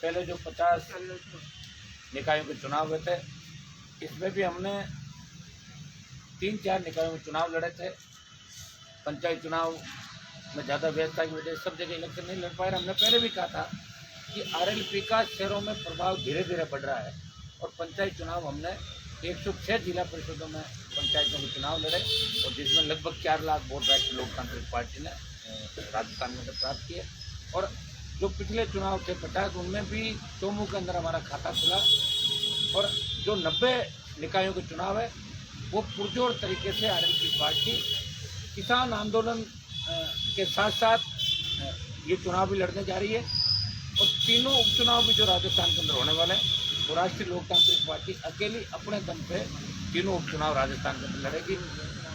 पहले जो 50 निकायों के चुनाव हुए थे, इसमें भी हमने 3-4 निकायों में चुनाव लड़े थे। पंचायत चुनाव में ज़्यादा व्यस्तता की वजह से सब जगह इलेक्शन नहीं लड़ पाए। हमने पहले भी कहा था कि आरएलपी का शहरों में प्रभाव धीरे धीरे बढ़ रहा है और पंचायत चुनाव हमने 106 जिला परिषदों में पंचायतों के चुनाव लड़े और जिसमें लगभग 4 लाख वोट राष्ट्रीय लोकतांत्रिक पार्टी ने राजस्थान में प्राप्त किए। और जो पिछले चुनाव थे 50, उनमें भी चौमू के अंदर हमारा खाता खुला और जो 90 निकायों के चुनाव है वो पुरजोर तरीके से आरएलपी पार्टी किसान आंदोलन के साथ साथ ये चुनाव भी लड़ने जा रही है और तीनों उपचुनाव भी जो राजस्थान के अंदर होने वाले हैं वो राष्ट्रीय लोकतांत्रिक पार्टी अकेली अपने दम पे तीनों उपचुनाव राजस्थान के अंदर लड़ेगी।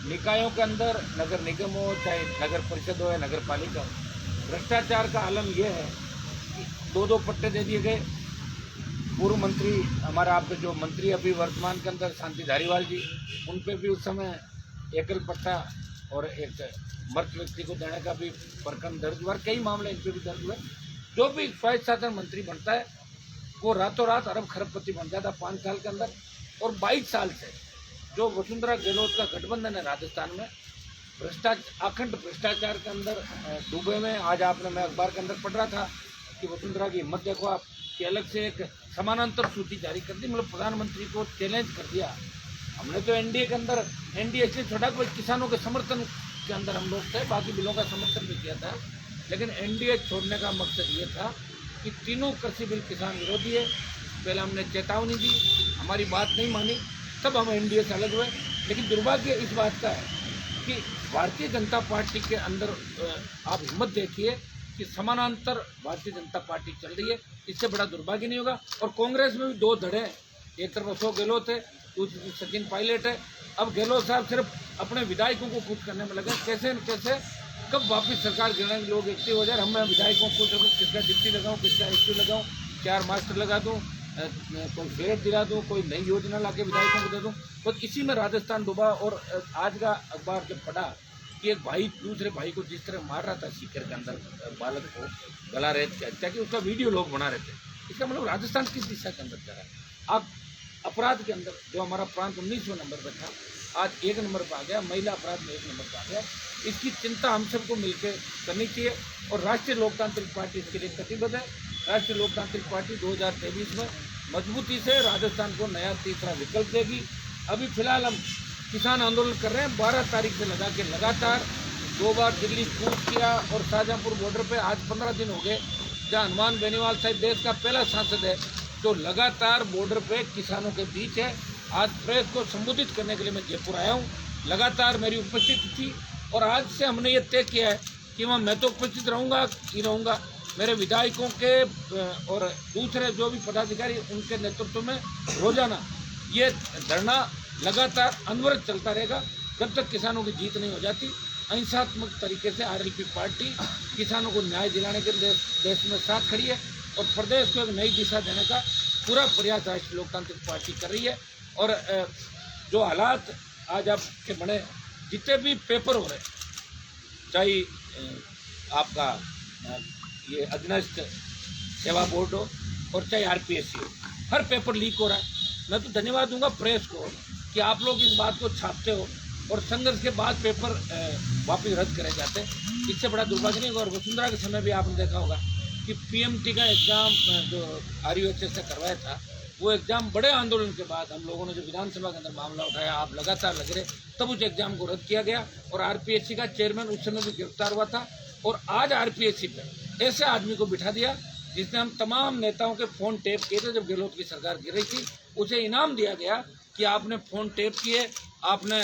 निकायों के अंदर नगर निगम हो, चाहे नगर परिषद हो या नगर पालिका हो, भ्रष्टाचार का आलम यह है कि 2-2 पट्टे दे दिए गए। पूर्व मंत्री हमारे आपके जो मंत्री अभी वर्तमान के अंदर शांति धारीवाल जी, उन पे भी उस समय एकल पट्टा और एक मृत व्यक्ति को देने का भी प्रकरण दर्ज हुआ। कई मामले इन पर भी दर्ज हुए। जो भी स्वायत्त शासन मंत्री बनता है वो रातों रात अरब खरबपति बन जाता 5 साल के अंदर। और 22 साल से जो वसुंधरा गहलोत का गठबंधन है राजस्थान में अखंड भ्रष्टाचार के अंदर डूबे में। आज आपने मैं अखबार के अंदर पढ़ रहा था कि वसुंधरा की हिम्मत देखो आप कि अलग से एक समानांतर सूची जारी कर दी, मतलब प्रधानमंत्री को चैलेंज कर दिया। हमने तो एनडीए के अंदर एनडीए इसलिए छोड़ा कि किसानों के समर्थन के अंदर हम लोग थे, बाकी बिलों का समर्थन भी किया था, लेकिन एनडीए छोड़ने का मकसद ये था कि तीनों कृषि बिल किसान विरोधी है। पहले हमने चेतावनी दी, हमारी बात नहीं मानी, तब हम एनडीए से अलग हुए। लेकिन दुर्भाग्य इस बात का है कि भारतीय जनता पार्टी के अंदर आप हिम्मत देखिए कि समानांतर भारतीय जनता पार्टी चल रही है, इससे बड़ा दुर्भाग्य नहीं होगा। और कांग्रेस में भी 2 धड़े हैं, एक तरफ अशोक गहलोत है, दूसरी सचिन पायलट है। अब गहलोत साहब सिर्फ अपने विधायकों को खुश करने में लगे, कैसे न कैसे कब वापस सरकार गिरने के लोग एक्टिव हो जाए। हम विधायकों को खुश रखूँ, किसका डिप्टी लगाऊँ, किसका एक्टिव लगाऊँ, 4 मास्टर लगा दूँ, कोई फ्लैट दिला दूँ, कोई नई योजना ला के विधायकों को दे दूँ। तो इसी में राजस्थान डूबा। और आज का अखबार जब पढ़ा कि एक भाई दूसरे भाई को जिस तरह मार रहा था सीकर के अंदर, बालक को गला रेत की हत्या की, उसका वीडियो लोग बना रहे थे, इसका मतलब राजस्थान किस दिशा के अंदर जा रहा है। अब अपराध के अंदर जो हमारा प्रांत 19वें नंबर पर था, आज 1 नंबर पर आ गया, महिला अपराध में 1 नंबर पर आ गया। इसकी चिंता हम सबको मिलकर करनी चाहिए और राष्ट्रीय लोकतांत्रिक पार्टी इसके लिए कटिबद्ध है। राष्ट्रीय लोकतांत्रिक पार्टी 2023 में मजबूती से राजस्थान को नया तीसरा विकल्प देगी। अभी फिलहाल हम किसान आंदोलन कर रहे हैं, 12 तारीख से लगा के लगातार 2 बार दिल्ली कूच किया और शाहजहाँपुर बॉर्डर पे आज 15 दिन हो गए, जहाँ हनुमान बेनीवाल साहब देश का पहला सांसद है जो लगातार बॉर्डर पे किसानों के बीच है। आज प्रेस को संबोधित करने के लिए मैं जयपुर आया हूँ, लगातार मेरी उपस्थिति थी और आज से हमने ये तय किया है कि मैं तो उपस्थित रहूँगा ही रहूँगा। मेरे विधायकों के और दूसरे जो भी पदाधिकारी उनके नेतृत्व में रोजाना ये धरना लगातार अनवरत चलता रहेगा जब तक किसानों की जीत नहीं हो जाती। अहिंसात्मक तरीके से आरएलपी पार्टी किसानों को न्याय दिलाने के देश में साथ खड़ी है और प्रदेश को एक नई दिशा देने का पूरा प्रयास राष्ट्रीय लोकतांत्रिक पार्टी कर रही है। और जो हालात आज आपके बने, जितने भी पेपर हो रहे, चाहे आपका ये अधीनस्थ सेवा बोर्ड हो और चाहे आरपीएससी हो, हर पेपर लीक हो रहा है। मैं तो धन्यवाद दूंगा प्रेस को कि आप लोग इस बात को छापते हो और संघर्ष के बाद पेपर वापस रद्द करे जाते हैं, इससे बड़ा दुर्भाग्य नहीं होगा। और वसुंधरा के समय भी आपने देखा होगा कि पीएमटी का एग्ज़ाम जो आरयूएचएस से करवाया था, वो एग्ज़ाम बड़े आंदोलन के बाद हम लोगों ने जो विधानसभा के अंदर मामला उठाया, आप लगातार लग रहे, तब उस एग्ज़ाम को रद्द किया गया और आरपीएससी का चेयरमैन उस समय भी गिरफ्तार हुआ था। और आज आरपीएससी पे ऐसे आदमी को बिठा दिया जिसने हम तमाम नेताओं के फ़ोन टेप किए थे जब गहलोत की सरकार गिर रही थी, उसे इनाम दिया गया कि आपने फ़ोन टेप किए, आपने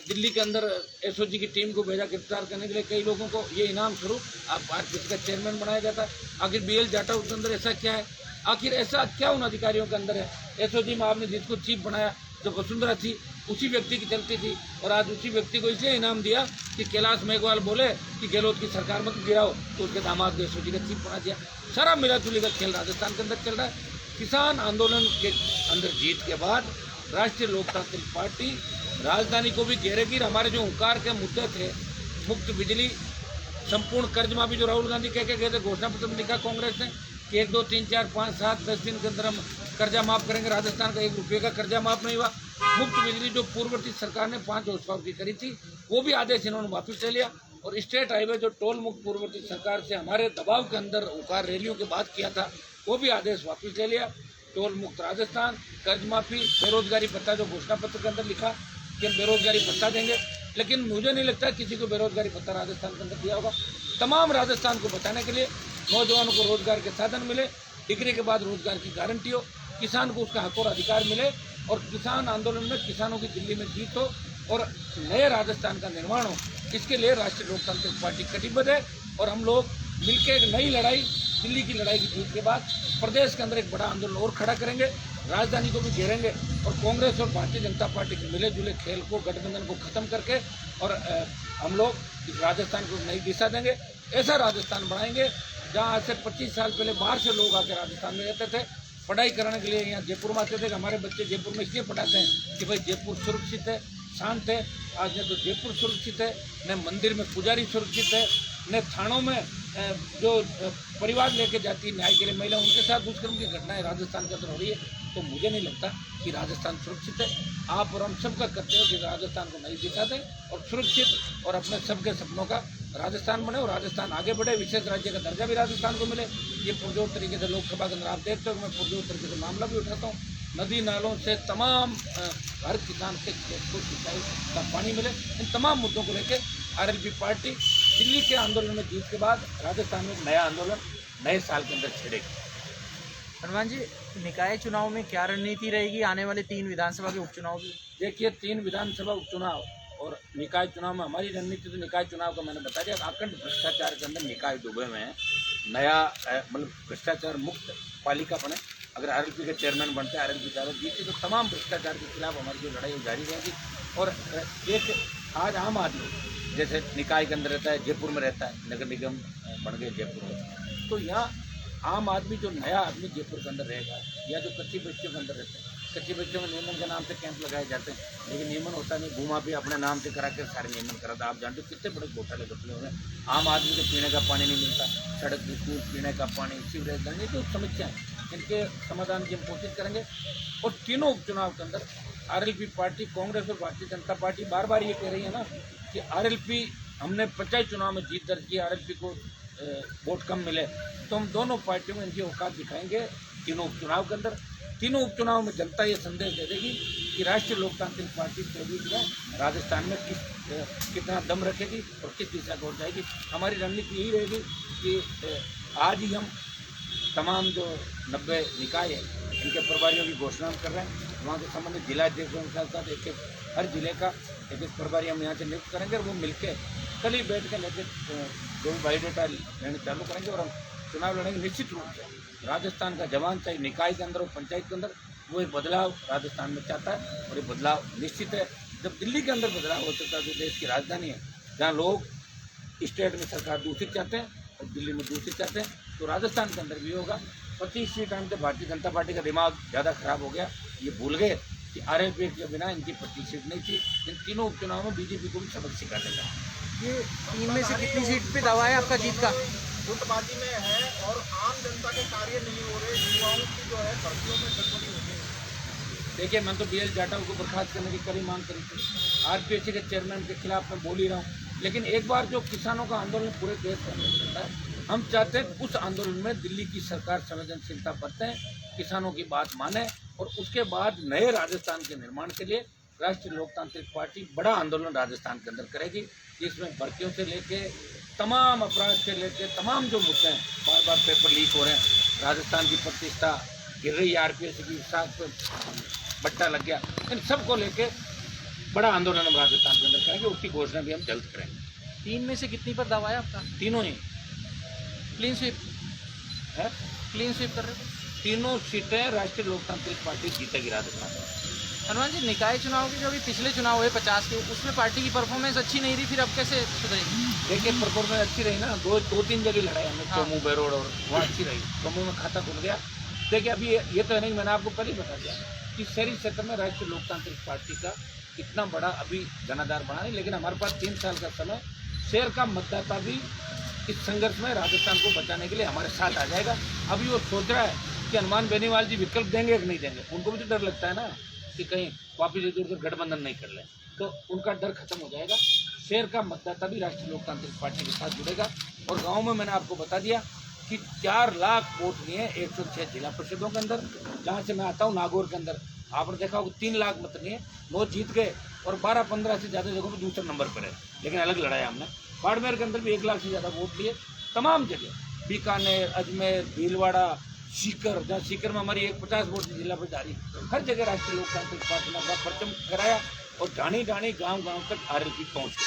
दिल्ली के अंदर एसओजी की टीम को भेजा गिरफ्तार करने के लिए कई लोगों को, ये इनाम स्वरूप आप आरपीएससी का चेयरमैन बनाया गया था। आखिर बीएल जाटा उसके अंदर ऐसा क्या है, आखिर ऐसा क्या उन अधिकारियों के अंदर है। एसओजी में आपने जिसको चीफ बनाया जो वसुंधरा थी, उसी व्यक्ति की चलती थी और आज उसी व्यक्ति को इसलिए इनाम दिया कि कैलाश मेघवाल बोले कि गहलोत की सरकार मत गिराओ, तो उसके दामाद एसओजी का चीफ बना दिया। सारा मिलाजुली का खेल राजस्थान के अंदर चल रहा है। किसान आंदोलन के अंदर जीत के बाद राष्ट्रीय लोकतांत्रिक पार्टी राजधानी को भी घेरेगी। हमारे जो हुंकार के मुद्दे थे, मुफ्त बिजली, संपूर्ण कर्ज माफी जो राहुल गांधी कह के गए थे, घोषणा पत्र में लिखा कांग्रेस ने, कि 1, 2, 3, 4, 5, 7, 10 दिन के अंदर हम कर्जा माफ़ करेंगे। राजस्थान का 1 रुपये का कर्जा माफ़ नहीं हुआ। मुफ्त बिजली जो पूर्ववर्ती सरकार ने 5 हॉर्स पावर की करी थी, वो भी आदेश इन्होंने वापस ले लिया। और स्टेट हाईवे जो टोल मुक्त पूर्ववर्ती सरकार से हमारे दबाव के अंदर उकार रैलियों के बाद किया था, वो भी आदेश वापस ले लिया। टोल मुक्त राजस्थान, कर्ज माफ़ी, बेरोजगारी भत्ता जो घोषणा पत्र के अंदर लिखा कि हम बेरोजगारी भत्ता देंगे, लेकिन मुझे नहीं लगता किसी को बेरोजगारी भत्ता राजस्थान के अंदर दिया होगा। तमाम राजस्थान को बचाने के लिए नौजवानों को रोजगार के साधन मिले, डिग्री के बाद रोजगार की गारंटी हो, किसान को उसका हक और अधिकार मिले, और किसान आंदोलन में किसानों की दिल्ली में जीत हो और नए राजस्थान का निर्माण हो। इसके लिए राष्ट्रीय लोकतांत्रिक पार्टी कटिबद्ध है और हम लोग मिलकर एक नई लड़ाई, दिल्ली की लड़ाई की जीत के बाद प्रदेश के अंदर एक बड़ा आंदोलन और खड़ा करेंगे, राजधानी को भी घेरेंगे और कांग्रेस और भारतीय जनता पार्टी के मिले जुले खेल को, गठबंधन को खत्म करके और हम लोग इस राजस्थान को नई दिशा देंगे। ऐसा राजस्थान बनाएंगे जहाँ आज से 25 साल पहले बाहर से लोग आकर राजस्थान में रहते थे, पढ़ाई कराने के लिए यहाँ जयपुर में आते थे कि हमारे बच्चे जयपुर में इसलिए पढ़ाते हैं कि भाई जयपुर सुरक्षित है, शांत है। आज न तो जयपुर सुरक्षित है, न मंदिर में पुजारी सुरक्षित है, न थानों में जो परिवार लेके जाती है न्याय के लिए महिला, उनके साथ दुष्कर्म की घटनाएं राजस्थान के अंदर हो रही है। तो मुझे नहीं लगता कि राजस्थान सुरक्षित है। आप और हम सबका कर्तव्य कि राजस्थान को नई दिशा दें और सुरक्षित और अपने सबके सपनों का राजस्थान बने और राजस्थान आगे बढ़े, विशेष राज्य का दर्जा भी राजस्थान को मिले। ये पुरजोर तरीके से लोकसभा के अंदर आप देखते हो, मैं पुरजोर तरीके से मामला भी उठाता हूँ। नदी नालों से तमाम हर किसान के खेत को सिंचाई का पानी मिले, इन तमाम मुद्दों को लेकर आरएलपी पार्टी दिल्ली के आंदोलन में जीत के बाद राजस्थान में नया आंदोलन नए साल के अंदर छिड़ेगी। हनुमान जी, निकाय चुनाव में क्या रणनीति रहेगी? आने वाले 3 विधानसभा के उपचुनाव भी देखिए, 3 विधानसभा उपचुनाव और निकाय चुनाव में हमारी रणनीति, तो निकाय चुनाव का मैंने बता दिया, अखंड भ्रष्टाचार के अंदर निकाय डूबे हुए हैं। नया मतलब भ्रष्टाचार मुक्त पालिका बने। अगर आरएलपी के चेयरमैन बनते हैं, आरएलपी चारों जीती, तो तमाम भ्रष्टाचार के खिलाफ हमारी जो लड़ाई जारी रहेगी। और एक आज आम आदमी जैसे निकाय के अंदर रहता है, जयपुर में रहता है, नगर निगम बन गए जयपुर में, तो यहाँ आम आदमी जो नया आदमी जयपुर के अंदर रहेगा या जो कच्ची बस्तियों के अंदर रहते हैं, कच्ची बस्तियों में नियमन के नाम से कैंप लगाए जाते हैं, लेकिन नियमन होता नहीं, घुमा भी अपने नाम से करा के सारे नियमन कराता। आप जानते हो कितने बड़े घोटाले हो रहे हैं। आम आदमी को पीने का पानी नहीं मिलता, सड़क बिल्कुल, पीने का पानी, सीवरेज, नहीं तो समस्याएं, इनके समाधान की हम कोशिश करेंगे। और तीनों उपचुनाव के अंदर आरएलपी पार्टी, कांग्रेस और भारतीय जनता पार्टी बार बार ये कह रही है ना कि आरएलपी, हमने 50 चुनाव में जीत दर्ज की, आरएलपी को वोट कम मिले, तो हम दोनों पार्टियों में इनकी औकात दिखाएंगे तीनों उपचुनाव के अंदर। तीनों उपचुनाव में जनता ये संदेश दे देगी कि राष्ट्रीय लोकतांत्रिक पार्टी 23 में राजस्थान में कितना दम रखेगी और किस दिशा को जाएगी। हमारी रणनीति यही रहेगी कि आज ही हम तमाम जो 90 निकाय है इनके प्रभारियों की घोषणा कर रहे हैं। वहाँ के संबंधित जिलाध्यक्षों के साथ साथ एक हर जिले का एक प्रभारी हम यहाँ से नियुक्त करेंगे और वो मिलकर कल ही बैठ कर लेकर जो भी बायोडेटा लेने चालू करेंगे और हम चुनाव लड़ेंगे। निश्चित रूप से राजस्थान का जवान चाहे निकाय के अंदर और पंचायत के अंदर, वो एक बदलाव राजस्थान में चाहता है और ये बदलाव निश्चित है। जब दिल्ली के अंदर बदलाव हो सकता है, जो देश की राजधानी है, जहाँ लोग स्टेट में सरकार दूसरी चाहते हैं और दिल्ली में दूसरी चाहते हैं, तो राजस्थान के अंदर भी होगा। 25 सीट टाइम से भारतीय जनता पार्टी का दिमाग ज़्यादा खराब हो गया, ये भूल गए कि आरएलपी के बिना इनकी 25 सीट नहीं थी। इन तीनों उपचुनाव में बीजेपी को भी सबक सिखा देगा। ये 3 में से कितनी सीट पे दावा है आपका जीत का? गुटबाजी में है और आम जनता के कार्य नहीं हो रहे, युवाओं की जो है भर्तियों में गड़बड़ी हो गई। देखिए, मैं तो BL जाटव को बर्खास्त करने की कड़ी मांग करी थी, आरपीएससी के चेयरमैन के खिलाफ मैं बोल ही रहा हूँ, लेकिन एक बार जो किसानों का आंदोलन पूरे देश में चलता है, हम चाहते हैं उस आंदोलन में दिल्ली की सरकार संवेदनशीलता बरतें, किसानों की बात माने और उसके बाद नए राजस्थान के निर्माण के लिए राष्ट्रीय लोकतांत्रिक पार्टी बड़ा आंदोलन राजस्थान के अंदर करेगी, जिसमें भर्तियों से लेके तमाम अपराध से लेके तमाम जो मुद्दे हैं, बार बार पेपर लीक हो रहे हैं, राजस्थान की प्रतिष्ठा गिर रही है, आरपीएससी की साख पे बट्टा लग गया, इन सब को लेके बड़ा आंदोलन हम राजस्थान के अंदर करेंगे। उसकी घोषणा भी हम जल्द करेंगे। 3 में से कितनी पर दावा है आपका? तीनों ही क्लीन स्वीप है, क्लीन स्वीप कर रहे हो? तीनों सीटें राष्ट्रीय लोकतांत्रिक पार्टी जीतेगी राजस्थान में। हनुमान जी, निकाय चुनाव के जो अभी पिछले चुनाव हुए 50 के, उसमें पार्टी की परफॉर्मेंस अच्छी नहीं रही, फिर अब कैसे सुधरेगी? देखिए, परफॉर्मेंस अच्छी रही ना, दो तीन जगह लड़ाई हमने, चोमू बेरोड और वहाँ अच्छी रही, चोमू में खाता खुल गया। देखिए, अभी ये तो नहीं, मैंने आपको कल ही बता दिया कि शहरी क्षेत्र में राष्ट्रीय लोकतांत्रिक पार्टी का इतना बड़ा अभी जनाधार बना नहीं, लेकिन हमारे पास 3 साल का समय, शहर का मतदाता भी इस संघर्ष में राजस्थान को बचाने के लिए हमारे साथ आ जाएगा। अभी वो सोच रहा है कि हनुमान बेनीवाल जी विकल्प देंगे कि नहीं देंगे, उनको भी तो डर लगता है ना कि कहीं वापिस इधर उधर गठबंधन नहीं कर लें, तो उनका डर खत्म हो जाएगा। शहर का मतदाता भी राष्ट्रीय लोकतांत्रिक पार्टी के साथ जुड़ेगा। और गाँव में मैंने आपको बता दिया कि 4 लाख वोट लिए 106 जिला परिषदों के अंदर। जहाँ से मैं आता हूँ नागौर के अंदर आपने देखा होगा 3 लाख मत लिए, 9 जीत गए और 12-15 से ज़्यादा जगहों पर दूसरे नंबर पर है, लेकिन अलग लड़ाया हमने। बाड़मेर के अंदर भी 1 लाख से ज़्यादा वोट लिए। तमाम जगह बीकानेर, अजमेर, भीलवाड़ा, सीकर, जहाँ सीकर में हमारी 50 वोट जिला प्रधारी, हर जगह राष्ट्रीय लोकतांत्रिक पार्टी ने अपना परचम कराया और ढाणी ढाणी गाँव तक आरएलपी पहुँच गई।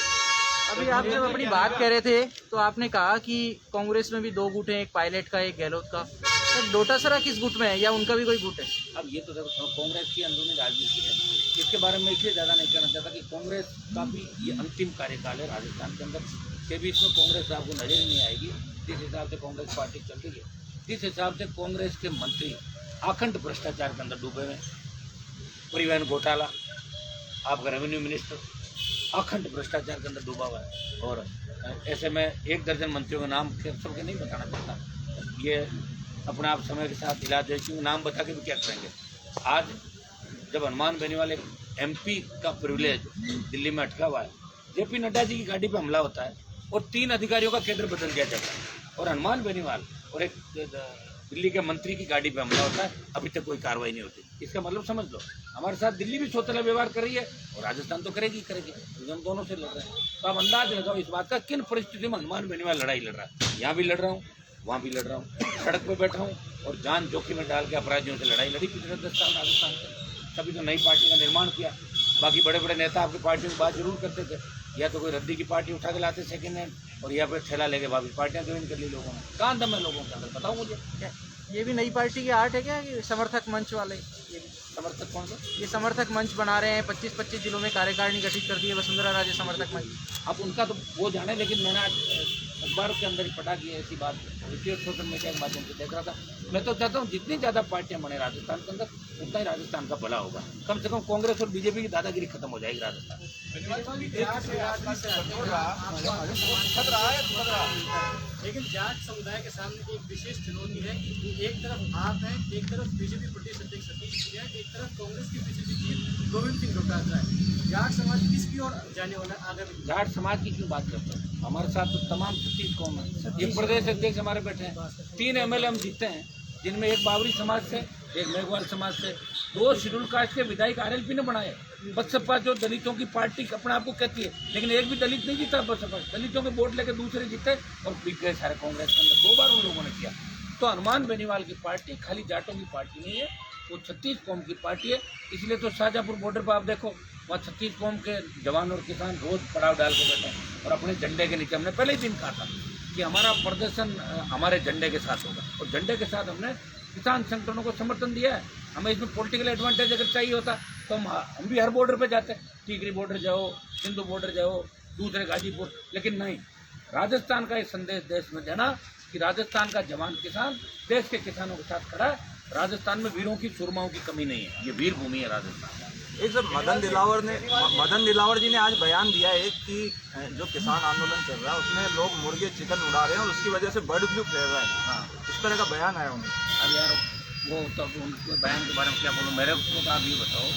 अभी आप जब अपनी बात कह रहे थे तो आपने कहा कि कांग्रेस में भी 2 गुट हैं, एक पायलट का एक गहलोत का। तो डोटासरा किस गुट में है या उनका भी कोई गुट है? अब ये तो देखो कांग्रेस की अंदरूनी राजनीति है, इसके बारे में इसलिए ज़्यादा नहीं कहना चाहता कि कांग्रेस का भी ये अंतिम कार्यकाल है राजस्थान के अंदर। के भी इसमें कांग्रेस आपको नजर ही नहीं आएगी जिस हिसाब से कांग्रेस पार्टी चल रही है, जिस हिसाब से कांग्रेस के मंत्री अखंड भ्रष्टाचार के अंदर डूबे हुए। परिवहन घोटाला, आपका रेवेन्यू मिनिस्टर अखंड भ्रष्टाचार के अंदर डूबा हुआ है। और ऐसे में 1 दर्जन मंत्रियों के नाम सबके नहीं बताना चाहता, ये अपने आप समय के साथ हिला दे, क्योंकि नाम बता के भी क्या करेंगे। आज जब हनुमान बेनीवाल एक MP का प्रिविलेज दिल्ली में अटका हुआ है, JP नड्डा जी की गाड़ी पे हमला होता है और 3 अधिकारियों का केंद्र बदल दिया जाता है, और हनुमान बेनीवाल और एक दिल्ली के मंत्री की गाड़ी पे हमला होता है, अभी तक कोई कार्रवाई नहीं होती। इसका मतलब समझ लो हमारे साथ दिल्ली भी सौतेला व्यवहार कर रही है और राजस्थान तो करेगी, क्योंकि हम दोनों से लड़ रहे हैं। तो आप अंदाज लगाओ इस बात का किन परिस्थिति में हनुमान बेनीवाल लड़ाई लड़ रहा है। यहाँ भी लड़ रहा हूँ, वहाँ भी लड़ रहा हूँ, सड़क पर बैठा हूँ और जान जोखिम में डाल के अपराधियों से लड़ाई लड़ी पिछले 10 साल राजस्थान से। तभी तो नई पार्टी का निर्माण किया। बाकी बड़े बड़े नेता आपकी पार्टियों की बात जरूर करते थे, या तो कोई रद्दी की पार्टी उठा के लाते सेकेंड हैंड, और या फिर ठेला लेके वापिस पार्टियाँ ज्वाइन कर ली लोगों ने। कहाँ दम है लोगों के अंदर, बताओ मुझे। क्या ये भी नई पार्टी की आर्ट है क्या? ये समर्थक मंच वाले, ये भी समर्थक कौन सा? ये समर्थक मंच बना रहे हैं। 25-25 जिलों में कार्यकारिणी गठित कर दी है वसुंधरा राजे समर्थक मंच। अब उनका तो वो जाने, लेकिन मैंने आज अखबार के अंदर ही पढ़ा कि ऐसी बात सोशल मीडिया के माध्यम से देख रहा था। मैं तो चाहता हूँ जितनी ज़्यादा पार्टियां बने राजस्थान के अंदर उतना ही राजस्थान का भला होगा। कम से कम कांग्रेस और बीजेपी की दादागिरी खत्म हो जाएगी राजस्थान में। लेकिन जाट समुदाय के सामने एक विशेष चुनौती है कि एक तरफ आप हैं, एक तरफ बीजेपी प्रदेश अध्यक्ष सतीश पूनिया, एक तरफ कांग्रेस के बीजेपी चीफ गोविंद सिंह डोटासरा है। जाट समाज किसकी ओर जाने वाला है आगे? जाट समाज की क्यों बात करते हैं? हमारे साथ तो तमाम 36 कौम है। ये प्रदेश अध्यक्ष हमारे बैठे हैं, 3 MLA हम जीते हैं, जिनमें एक बावरी समाज से, एक मेघवाल समाज से, 2 शेड्यूल कास्ट के विधायक RLP ने बनाए। बसपा जो दलितों की पार्टी अपने आप को कहती है, लेकिन एक भी दलित नहीं जीता बसपा। दलितों के वोट लेकर दूसरे जीते और बीत गए सारे कांग्रेस के अंदर। 2 बार उन लोगों ने किया। तो हनुमान बेनीवाल की पार्टी खाली जाटों की पार्टी नहीं है, वो 36 कौम की पार्टी है। इसलिए तो शाहजहाँपुर बॉर्डर पर आप देखो, वहाँ 36 कौम के जवान और किसान रोज पड़ाव डाल के बैठे हैं और अपने झंडे के नीचे। हमने पहले ही दिन कहा था कि हमारा प्रदर्शन हमारे झंडे के साथ होगा, और झंडे के साथ हमने किसान संगठनों को समर्थन दिया है। हमें इसमें पॉलिटिकल एडवांटेज अगर चाहिए होता तो हम भी हर बॉर्डर पे जाते, टीकरी बॉर्डर जाओ, सिंधु बॉर्डर जाओ, दूसरे गाजीपुर, लेकिन नहीं। राजस्थान का ये संदेश देश में देना कि राजस्थान का जवान किसान देश के किसानों के साथ खड़ा है। राजस्थान में वीरों की सुरमाओं की कमी नहीं है, ये वीर भूमि है राजस्थान। एक सर मदन दिलावर जी ने आज बयान दिया है कि जो किसान आंदोलन चल रहा है उसमें लोग मुर्गे चिकन उड़ा रहे हैं और उसकी वजह से बर्ड फ्लू फैल रहा है। हाँ, इस तरह का बयान आया उन्हें। अब यार वो तो उनके बयान के बारे में क्या बोलूँ, मेरे को तो आप ये बताओ,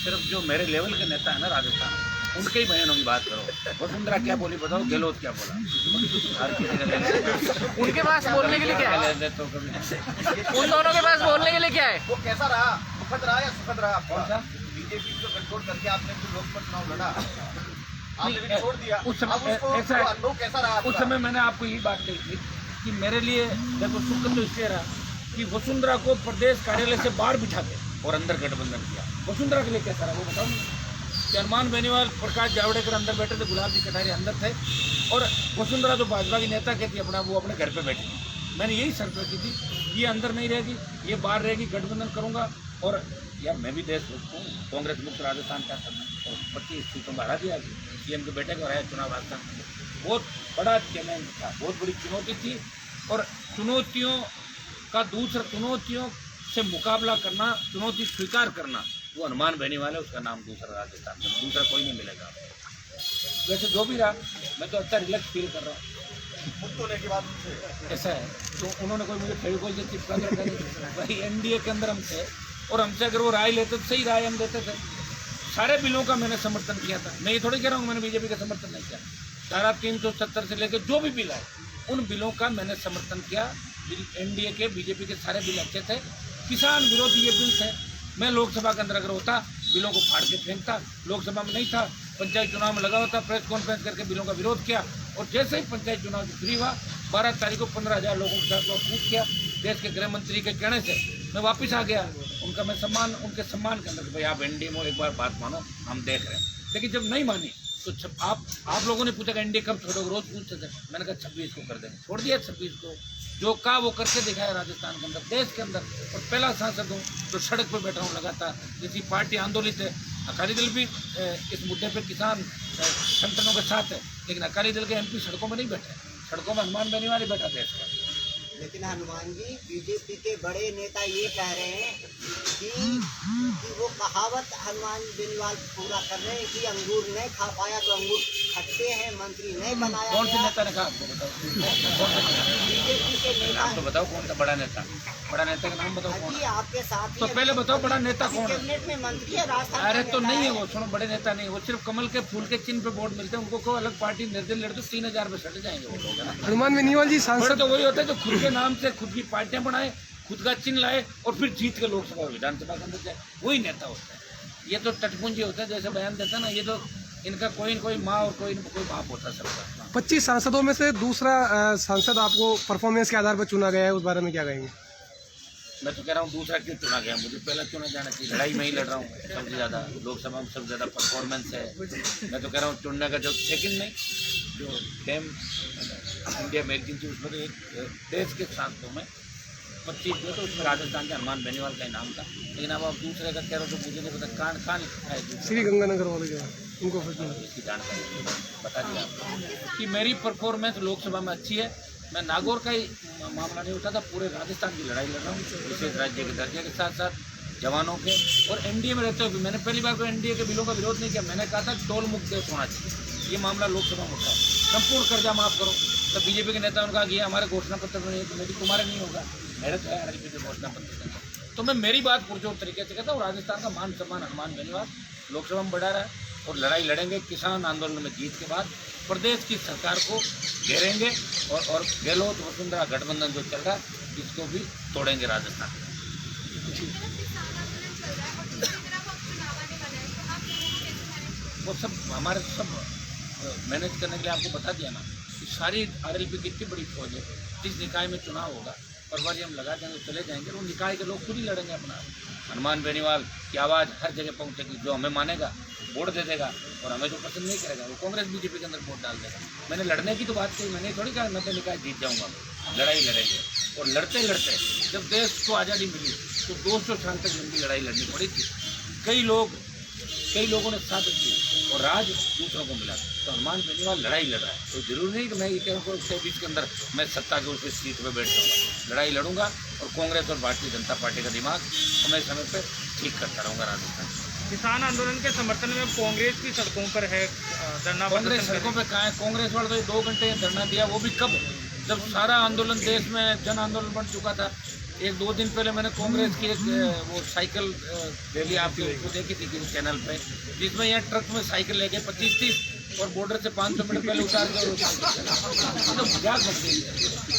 सिर्फ जो मेरे लेवल के नेता है ना राजस्थान में, उनके ही बयानों की बात करो। वसुंधरा क्या बोली बताओ, गहलोत क्या बोला, हर किसी का उनके पास बोलने के लिए क्या है? तो कभी उन दोनों के पास बोलने के लिए क्या है? वो कैसा रहा, सुखद रहा या सुखद रहा? कौन सा? बीजेपी को कंट्रोल करके आपने जो लोकसभा चुनाव लड़ा, आपने भी छोड़ दिया। उस समय ऐसा अनुभव कैसा रहा? उस समय मैंने आपको यही बात कही थी कि मेरे लिए देखो सुख तो इसलिए रहा कि वसुंधरा को प्रदेश कार्यालय से बाहर बिठा के और अंदर गठबंधन किया। वसुंधरा के लिए कैसा रहा वो बताओ। हनुमान बेनीवाल, प्रकाश जावड़ेकर अंदर बैठे थे, गुलाब जी कटारिया अंदर थे, और वसुंधरा जो भाजपा की नेता कहती अपना, वो अपने घर पे बैठी थी। मैंने यही शर्त रखी थी, ये अंदर नहीं रहेगी, ये बाहर रहेगी, गठबंधन करूंगा। और यार मैं भी देशभक्त हूँ, कांग्रेस मुक्त राजस्थान का करना, और 25 सीटों में हरा दिया। CM के बेटे को हराया चुनाव राजस्थान में। बहुत बड़ा चैलेंज था, बहुत बड़ी चुनौती थी, और चुनौतियों से मुकाबला करना, चुनौती स्वीकार करना, वो हनुमान बेनीवाल है, उसका नाम दूसरा राजस्थान में, दूसरा कोई नहीं मिलेगा। वैसे जो भी रहा, मैं तो अच्छा रिलैक्स फील कर रहा हूँ। मुक्त होने के बाद उनसे ऐसा है तो उन्होंने कोई मुझे फेविकोल से चिपका कर रखा नहीं। भाई एनडीए के अंदर हम थे और हमसे अगर वो राय लेते तो सही राय हम देते थे। सारे बिलों का मैंने समर्थन किया था। मैं ये थोड़ी कह रहा हूँ मैंने बीजेपी का समर्थन नहीं किया। धारा 370 से लेकर जो भी बिल आए उन बिलों का मैंने समर्थन किया। एनडीए के बीजेपी के सारे बिल अच्छे थे। किसान विरोधी ये बिल थे। मैं लोकसभा के अंदर अगर होता बिलों को फाड़ के फेंकता। लोकसभा में नहीं था, पंचायत चुनाव में लगा होता, प्रेस कॉन्फ्रेंस करके बिलों का विरोध किया और जैसे ही पंचायत चुनाव फ्री हुआ 12 तारीख को 15,000 लोगों के साथ कूद किया। देश के गृह मंत्री के कहने से मैं वापस आ गया। उनका मैं सम्मान, उनके सम्मान के अंदर भाई आप एनडीए में एक बार बात मानो, हम देख रहे हैं। लेकिन जब नहीं मानी तो आप लोगों ने पूछा कि एनडीए कब छोड़ोगे, रोज पूछते थे। मैंने कहा 26 को कर देंगे, छोड़ दिया 26 को। जो कहा वो करके दिखाया राजस्थान के अंदर, देश के अंदर। और पहला सांसद हूँ तो सड़क पर बैठा हूँ लगातार। जैसी पार्टी आंदोलित है, अकाली दल भी इस मुद्दे पे किसान संगठनों के साथ है, लेकिन अकाली दल के एमपी सड़कों में नहीं बैठे। सड़कों में हनुमान बेनीवाल ही बैठा देश का। लेकिन हनुमान जी बीजेपी के बड़े नेता ये कह रहे हैं कि वो कहावत हनुमान बेनीवाल पूरा कर रहे हैं कि अंगूर नहीं खा पाया तो अंगूर खट्टे हैं, मंत्री नहीं बनाया। कौन से नेता ने कहा आपको बताओ? बीजेपी के नेता नाम तो बताओ कौन सा बड़ा नेता? बड़ा नेता का नाम बताओ कौन? आपके साथ तो पहले बताओ बड़ा नेता कौन है? कैबिनेट में मंत्री है राजस्थान। अरे तो नहीं है वो, सुनो बड़े नेता नहीं, वो सिर्फ कमल के फूल के चिन्ह पे वोट मिलते हैं। उनको कोई अलग पार्टी निर्दल लड़ तो 3,000 पे सट जाएंगे वो लोग, है ना। हनुमान बेनीवाल जी बड़े तो वही होते हैं जो खुद के नाम से खुद की पार्टियां बनाए, खुद का चिन्ह लाए और फिर जीत के लोकसभा और विधानसभा के अंदर जाए, वही नेता होता है। ये तो टटपुंजी होता है, जैसे बयान देता है ना, ये तो इनका कोई न कोई माँ और कोई न कोई बाप होता है सबका। 25 सांसदों में से दूसरा सांसद आपको परफॉर्मेंस के आधार पर चुना गया है, उस बारे में क्या कहेंगे? मैं तो कह रहा हूँ दूसरा क्यों चुना गया, मुझे पहला चुना जाना चाहिए। लड़ाई में ही लड़ रहा हूँ सबसे ज़्यादा, लोकसभा में सबसे ज़्यादा परफॉर्मेंस है। मैं तो कह रहा हूँ चुनने का जो सेकंड नहीं, जो टाइम इंडिया मैगजीन थी उसमें तो एक देश के सांसदों में 25 जो तो उसमें राजस्थान के हनुमान बेनीवाल का ही नाम था। लेकिन अब आप दूसरे का कह रहे हो तो मुझे नहीं पता कहाँ लिखा है। श्री गंगानगर वाले जो उनको इसकी जानकारी बता दिया आपको कि मेरी परफॉर्मेंस लोकसभा में अच्छी है। मैं नागौर का ही मामला नहीं उठाता, पूरे राजस्थान की लड़ाई लड़ रहा हूँ विशेष राज्य के दर्जे के साथ साथ जवानों के। और एनडीए में रहते हुए मैंने पहली बार को एनडीए के बिलों का विरोध नहीं किया। मैंने कहा था टोल मुक्त देश होना चाहिए। ये मामला लोकसभा में उठा, संपूर्ण कर्जा माफ करो। तो बीजेपी के नेता उनका कि हमारे घोषणा पत्र में नहीं, तो मेरी तुम्हारे नहीं होगा, मेरे तो है आरएलपी के घोषणा पत्र। तो मैं मेरी बात पुरजोर तरीके से कहता हूँ, राजस्थान का मान सम्मान हनुमान बेनीवाल लोकसभा में बढ़ा रहा है और लड़ाई लड़ेंगे। किसान आंदोलन में जीत के बाद प्रदेश की सरकार को घेरेंगे और गहलोत वसुंधरा गठबंधन जो चल रहा है इसको भी तोड़ेंगे राजस्थान। वो सब हमारे सब मैनेज करने के लिए आपको बता दिया ना कि सारी आरएलपी की इतनी बड़ी फौज है। जिस निकाय में चुनाव होगा परवारी हम लगा देंगे, चले जाएंगे, वो निकाय के लोग खुद ही लड़ेंगे अपना। हनुमान बेनीवाल की आवाज़ हर जगह पहुंचेगी। जो हमें मानेगा वोट दे देगा और हमें जो पसंद नहीं करेगा वो कांग्रेस बीजेपी के अंदर वोट डाल देगा। मैंने लड़ने की तो बात कही, मैंने थोड़ी कहा मैं तो निकाय जीत जाऊंगा। लड़ाई लड़ेंगे और लड़ते लड़ते जब देश को आज़ादी मिली तो 200 साल तक लंबी लड़ाई लड़नी पड़ी थी। कई लोगों ने साथ दी और राज दूसरों को मिला। तो हनुमान बेनीवाल लड़ाई लड़ रहा है, तो जरूरी नहीं कि मैं ये कहूँ 24 के अंदर मैं सत्ता के उस सीट पर बैठ जाऊँगा। लड़ाई लड़ूंगा और कांग्रेस और भारतीय जनता पार्टी का दिमाग समय समय पर ठीक करता रहूँगा राजस्थान। किसान आंदोलन के समर्थन में कांग्रेस की सड़कों पर है धरना। कांग्रेस सड़कों पर कहाँ है? कांग्रेस वाले तो 2 घंटे धरना दिया, वो भी कब? जब सारा आंदोलन देश में जन आंदोलन बन चुका था। 1-2 दिन पहले मैंने कांग्रेस की एक वो साइकिल रैली आपकी उसको देखी थी किसी चैनल पे, जिसमें यहाँ ट्रक में साइकिल लेके 25-30 और बॉर्डर से 500 मीटर पहले उतार के तो मजाक बन गई।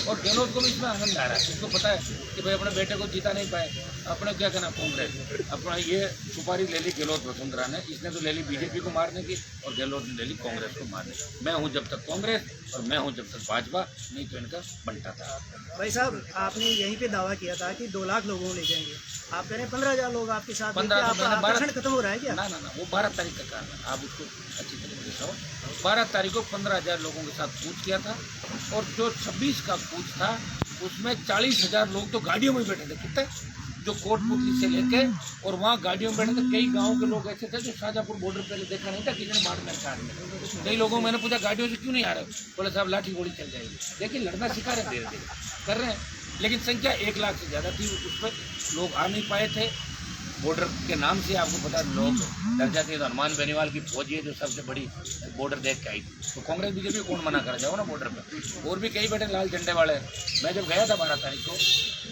और गहलोत को भी इसमें आनंद आ रहा है, उसको पता है कि भाई अपने बेटे को जीता नहीं पाए, अपने क्या कहना कांग्रेस अपना ये सुपारी ले ली गहलोत वसुंधरा ने। इसने तो ले ली बीजेपी को मारने की और गहलोत ने ले ली कांग्रेस को मारने की। मैं हूँ जब तक कांग्रेस और मैं हूँ जब तक भाजपा, नहीं तो इनका बनता था। भाई साहब आपने यहीं पे दावा किया था कि 2 लाख लोगों को ले जाएंगे, आप कह रहे हैं 15,000 लोग आपके साथ। 15 खत्म हो रहा है क्या? ना वो 12 तारीख का कारण है, आप उसको अच्छी तरीके से 12 तारीख को 15,000 लोगों के साथ कूच किया था और जो 26 का कूच था उसमें 40,000 लोग तो गाड़ियों में बैठे थे। कितने? जो कोटपुतली से लेके और वहाँ गाड़ियों में बैठे थे। कई गाँव के लोग ऐसे थे जो शाहजहाँपुर बॉर्डर पहले देखा नहीं था, किसी ने मार में। कई लोगों मैंने पूछा गाड़ियों से क्यों नहीं आ रहे? बोले साहब लाठी गोली चल जाएगी। देखिए लड़ना सिखा रहे, धीरे धीरे कर रहे हैं। लेकिन संख्या 1 लाख से ज़्यादा थी, उस पर लोग आ नहीं पाए थे। बॉर्डर के नाम से आपको पता है लोग डर जाते हैं। तो हनुमान बेनीवाल की फौज है जो सबसे बड़ी बॉर्डर देख के आई। तो कांग्रेस बीजेपी कौन मना कर जाओ ना बॉर्डर पे। और भी कई बैठे लाल झंडे वाले। मैं जब गया था 12 तारीख को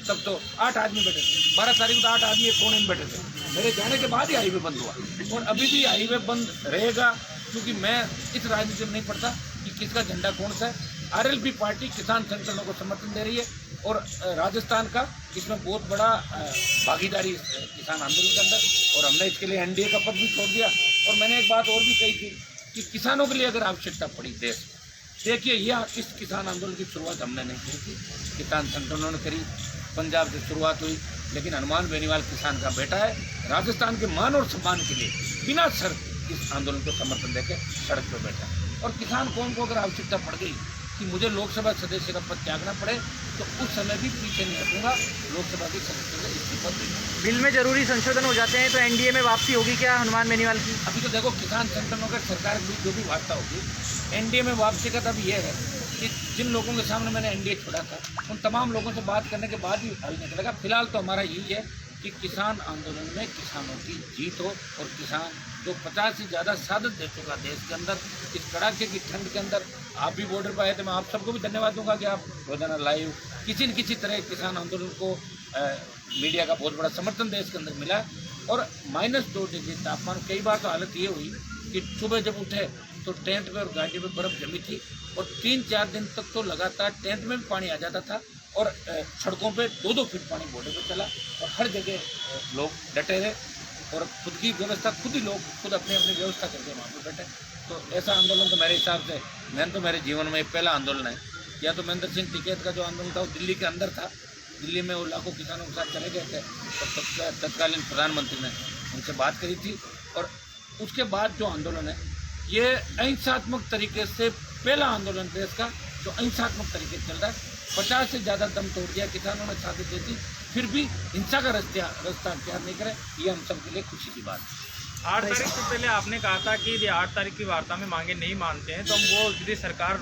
तब तो 8 आदमी बैठे थे। 12 तारीख को तो 8 आदमी एक कोने में बैठे थे। मेरे जाने के बाद ही हाईवे बंद हुआ और अभी भी हाईवे बंद रहेगा, क्योंकि मैं इस राजनीति में नहीं पड़ता कि किसका झंडा कौन सा है। आरएलपी पार्टी किसान संगठनों को समर्थन दे रही है और राजस्थान का इसमें बहुत बड़ा भागीदारी किसान आंदोलन के अंदर, और हमने इसके लिए एनडीए का पद भी छोड़ दिया। और मैंने एक बात और भी कही थी कि किसानों के लिए अगर आवश्यकता पड़ी देश, देखिए यह इस किसान आंदोलन की शुरुआत हमने नहीं की थी, किसान संगठनों ने करी, पंजाब से शुरुआत हुई, लेकिन हनुमान बेनीवाल किसान का बेटा है। राजस्थान के मान और सम्मान के लिए बिना शर्त इस आंदोलन को समर्थन देकर सड़क पर बैठा। और किसान कौन को अगर आवश्यकता पड़ गई कि मुझे लोकसभा सदस्य का पद त्यागना पड़े तो उस समय भी पीछे नहीं हटूंगा, लोकसभा के सदस्य को इस्तीफा दूंगा। बिल में जरूरी संशोधन हो जाते हैं तो एनडीए में वापसी होगी क्या हनुमान बेनीवाल की? अभी तो देखो किसान संगठनों का सरकार की जो भी वार्ता होगी, एनडीए में वापसी का तब ये है कि जिन लोगों के सामने मैंने एनडीए छोड़ा था उन तमाम लोगों से बात करने के बाद ही हल निकलेगा। फिलहाल तो हमारा यही है कि किसान आंदोलन में किसानों की जीत हो और किसान जो 50 से ज़्यादा शहादत दे चुका देश के अंदर, इस कड़ाके की ठंड के अंदर आप भी बॉर्डर पर आए थे। मैं आप सबको भी धन्यवाद दूंगा कि आप रोजाना लाइव किसी न किसी तरह किसान आंदोलन को मीडिया का बहुत बड़ा समर्थन देश के अंदर मिला। और -2 डिग्री तापमान, कई बार तो हालत ये हुई कि सुबह जब उठे तो टेंट में और गाड़ी में बर्फ़ जमी थी और 3-4 दिन तक तो लगातार टेंट में भी पानी आ जाता था और सड़कों पे 2-2 फीट पानी बॉर्डर पे चला और हर जगह लोग डटे रहे और खुद की व्यवस्था खुद ही लोग खुद अपनी अपनी व्यवस्था करके वहाँ पे बैठे। तो ऐसा आंदोलन तो मेरे हिसाब से मैंने तो मेरे जीवन में पहला आंदोलन है। या तो महेंद्र सिंह टिकैत का जो आंदोलन था वो दिल्ली के अंदर था, दिल्ली में वो लाखों किसानों के साथ चले गए थे और तत्कालीन प्रधानमंत्री ने उनसे बात करी थी। और उसके बाद जो आंदोलन है ये अहिंसात्मक तरीके से पहला आंदोलन देश का जो अहिंसात्मक तरीके से चल रहा है। 50 से ज़्यादा दम तोड़ दिया किसानों ने, शहादत दी थी, फिर भी हिंसा का रास्ता अख्तियार नहीं करे, ये हम सब के लिए खुशी की बात है। 8 तारीख से पहले आपने कहा था कि यदि 8 तारीख की वार्ता में मांगे नहीं मानते हैं तो हम वो यदि सरकार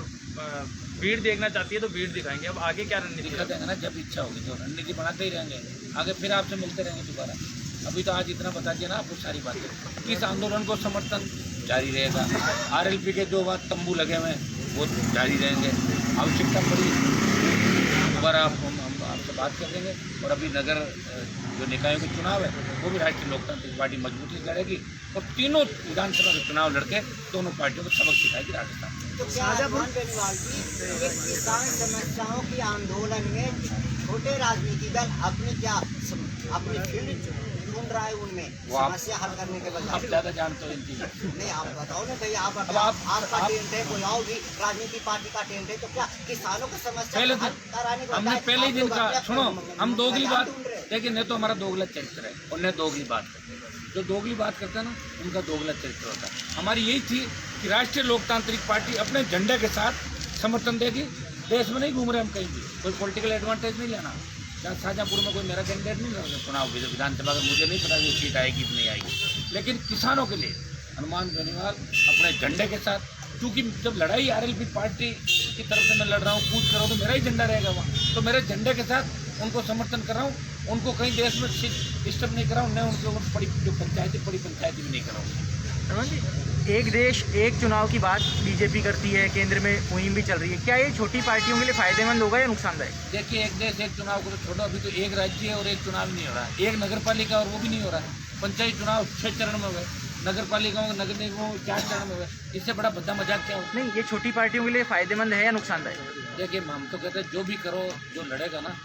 भीड़ देखना चाहती है तो भीड़ दिखाएंगे। अब आगे क्या रणनीति दिखा देंगे ना, जब इच्छा होगी तो रणनीति बनाते ही रहेंगे, आगे फिर आपसे मिलते रहेंगे दोबारा। अभी तो आज इतना बता दिया ना आपको सारी बातें। किस आंदोलन को समर्थन जारी रहेगा, आरएलपी के जो बात तंबू लगे हुए हैं वो जारी रहेंगे। आवश्यकता पड़ी दोबारा हम आपसे बात कर देंगे। और अभी नगर जो निकायों के चुनाव है वो भी राष्ट्रीय लोकतांत्रिक पार्टी मजबूती से लड़ेगी और तीनों विधानसभा के चुनाव लड़के दोनों पार्टियों को सबक सिखाएगी राजस्थान में। तो क्या हनुमान बेनीवाल जी ये किसान समस्याओं के आंदोलन में छोटे राजनीतिक दल अपने क्या अपने फील्ड ढूंढ रहा है, उनमें समस्या हल करने के बजाय? आप ज़्यादा जानते हो इन चीज़ों। नहीं, आप बताओ ना भाई, आपका टेंट है, कोई और भी राजनीतिक पार्टी का टेंट है, तो क्या किसानों को समस्या पहले हल कराने को हमने पहले ही दिन कहा, सुनो हम दोगली बात, देखिए लेकिन नहीं तो हमारा दोगला चरित्र है और न दोगली बात करते हैं। जो दोगली बात करते हैं ना उनका दोगला चरित्र होता है। हमारी यही थी कि राष्ट्रीय लोकतांत्रिक पार्टी अपने झंडे के साथ समर्थन देगी। देश में नहीं घूम रहे हम कहीं भी, कोई पॉलिटिकल एडवांटेज नहीं लेना। जहाँ शाहजहाँपुर में कोई मेरा कैंडिडेट नहीं लड़ रहा चुनाव विधानसभा का, मुझे नहीं पता ये सीट आएगी कि नहीं आएगी, लेकिन किसानों के लिए हनुमान बेनीवाल अपने झंडे के साथ, क्योंकि जब लड़ाई आरएलपी पार्टी की तरफ से मैं लड़ रहा हूँ, कूच कर रहा हूँ, तो मेरा ही झंडा रहेगा वहाँ। तो मेरे झंडे के साथ उनको समर्थन कर रहा हूँ, उनको कहीं देश में डिस्टर्ब नहीं कर रहा हूँ, न उनके ऊपर बड़ी जो पंचायती बड़ी पंचायती भी नहीं कर रहा हूँ। एक देश एक चुनाव की बात बीजेपी करती है, केंद्र में मुहिम भी चल रही है, क्या ये छोटी पार्टियों के लिए फायदेमंद होगा या नुकसानदायक? देखिए एक देश एक चुनाव को तो छोड़ो, अभी तो एक राज्य है और एक चुनाव नहीं हो रहा है, एक नगर पालिका और वो भी नहीं हो रहा है। पंचायत चुनाव 6 चरण में हुए, नगर पालिकाओं नगर निगमों 4 चरण में हुए, इससे बड़ा भद्दा मजाक क्या हो? नहीं, ये छोटी पार्टियों के लिए फायदेमंद है या नुकसानदायक? देखिए हम तो कहते हैं जो भी करो, जो लड़ेगा ना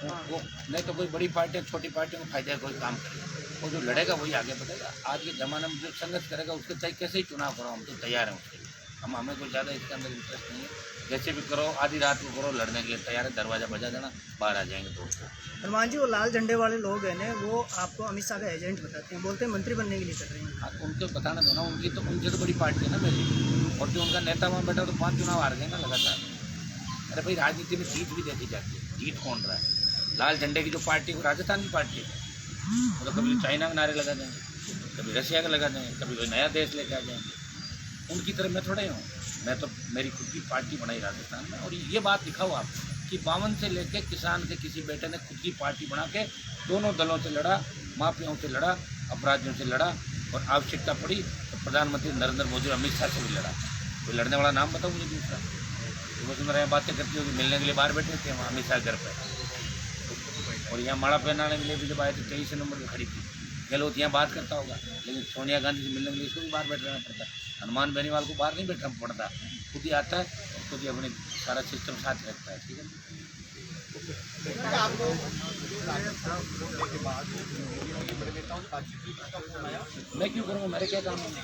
वो, नहीं तो कोई बड़ी पार्टियाँ छोटी पार्टियों को फायदा कोई काम करेगा, वो जो लड़ेगा वही आगे बढ़ेगा। आज के ज़माने में जो संघर्ष करेगा उसके चाहे कैसे ही चुनाव करो, हम तो तैयार हैं उसके लिए। हमें कोई ज़्यादा इसके अंदर इंटरेस्ट नहीं है, जैसे भी करो आधी रात को करो, लड़ने के लिए तैयार है, दरवाज़ा बजा देना, बाहर आ जाएंगे दोस्त। हनुमान जी, वो लाल झंडे वाले लोग हैं ना, वो आपको अमित शाह का एजेंट बताते हैं, बोलते हैं मंत्री बनने के लिए कर रहे हैं। हाँ तो उनको बताना दो ना, उनसे तो बड़ी पार्टी है ना मेरी, और जो उनका नेता वहाँ बैठा तो 5 चुनाव हार गए ना लगातार। अरे भाई राजनीति में जीत भी देखी जाती है, जीत कौन रहा है? लाल झंडे की जो पार्टी वो राजस्थान की पार्टी है, तो कभी चाइना के नारे लगा देंगे, कभी रशिया के लगा देंगे, कभी कोई नया देश लेके आ जाएंगे। उनकी तरह मैं थोड़े हूँ, मैं तो मेरी खुद की पार्टी बनाई राजस्थान में। और ये बात दिखाओ आप कि 52 से लेके किसान के किसी बेटे ने खुद की पार्टी बना के दोनों दलों से लड़ा, माफियाओं से लड़ा, अपराधियों से लड़ा, और आवश्यकता पड़ी तो प्रधानमंत्री नरेंद्र मोदी और अमित शाह से भी लड़ा। कोई लड़ने वाला नाम बताओ मुझे दूसरा। तो वसुंधरा बातें करती होगी, मिलने के लिए बाहर बैठे थे वहाँ अमित शाह घर पर, और यहाँ माड़ा पहनाने के लिए भी जब आए तो 23 नंबर पर खड़ी थी। गहलोत यहाँ बात करता होगा, लेकिन सोनिया गांधी से मिलने के लिए इसको भी बाहर बैठ रहना पड़ता है। हनुमान बेनीवाल को बाहर नहीं बैठना पड़ता, खुद ही आता है और खुद ही अपने सारा सिस्टम साथ रखता है। ठीक है, मैं क्यों करूँगा, मेरे क्या काम है।